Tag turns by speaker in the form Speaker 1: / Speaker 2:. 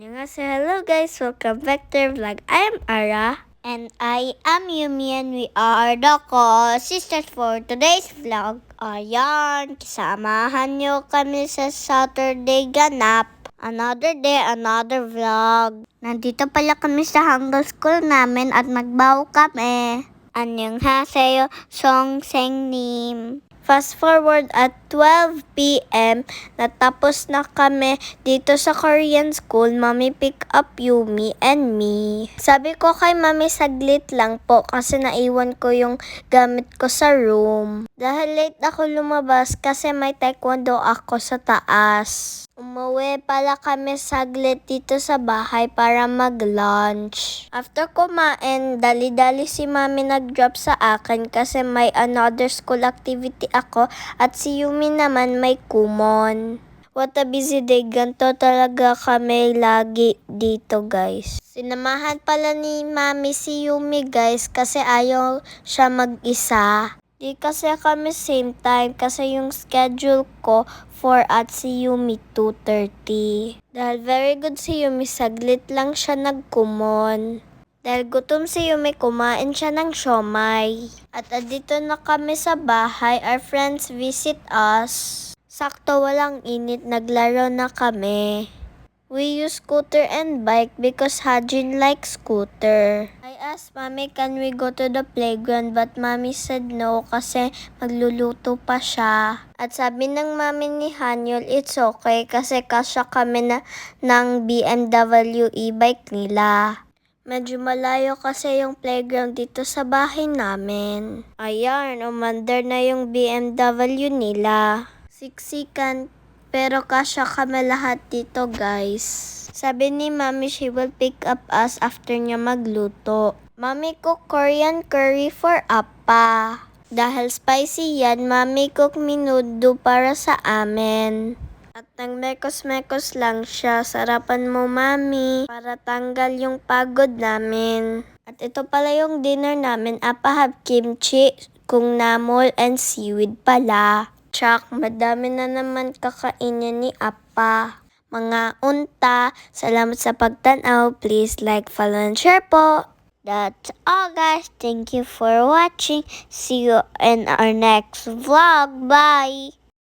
Speaker 1: Annyeonghaseyo. Hello guys, welcome back to our vlog. I am Ara. And I am Yumi and we are the co-sisters for today's vlog. Ayan, kasamahan nyo kami sa Saturday ganap. Another day, another vlog. Nandito pala kami sa hanggang school namin at magbaw kami. Annyeonghaseyo, Seongsaengnim. Fast forward at 12 p.m. natapos na kami dito sa Korean school. Mommy pick up Yumi and me. Sabi ko kay Mommy saglit lang po kasi naiwan ko yung gamit ko sa room. Dahil late ako lumabas kasi may taekwondo ako sa taas. Umuwi pala kami saglit dito sa bahay para mag-lunch. After kumain, dali-dali si Mami nag-drop sa akin kasi may another school activity ako at si Yumi naman may kumon. What a busy day. Ganto talaga kami lagi dito guys. Sinamahan pala ni Mami si Yumi guys kasi ayaw siya mag-isa. Di kasi kami same time kasi yung schedule ko 4 at si Yumi 2:30. Dahil very good si Yumi, saglit lang siya nagkumon. Dahil gutom si Yumi, kumain siya ng siomay. At andito na kami sa bahay, our friends visit us. Sakto walang init, naglaro na kami. We use scooter and bike because Hajin likes scooter. I asked Mommy, can we go to the playground? But Mommy said no kasi magluluto pa siya. At sabi ng Mommy ni Hanyul, it's okay kasi kasya kami ng BMW e-bike nila. Medyo malayo kasi yung playground dito sa bahay namin. Ayan, umandar na yung BMW nila. Siksikan. Pero kasya kami lahat dito guys. Sabi ni Mommy she will pick up us after niya magluto. Mommy cook Korean curry for Appa. Dahil spicy yan, Mommy cook minudo para sa amin. At nang mekos-mekos lang siya. Sarapan mo Mommy para tanggal yung pagod namin. At ito pala yung dinner namin. Appa have kimchi, kung namol and seaweed pala. Tsak, madami na naman kakainin ni Appa. Mga unta, salamat sa pagtanaw. Please like, follow, and share po. That's all guys. Thank you for watching. See you in our next vlog. Bye!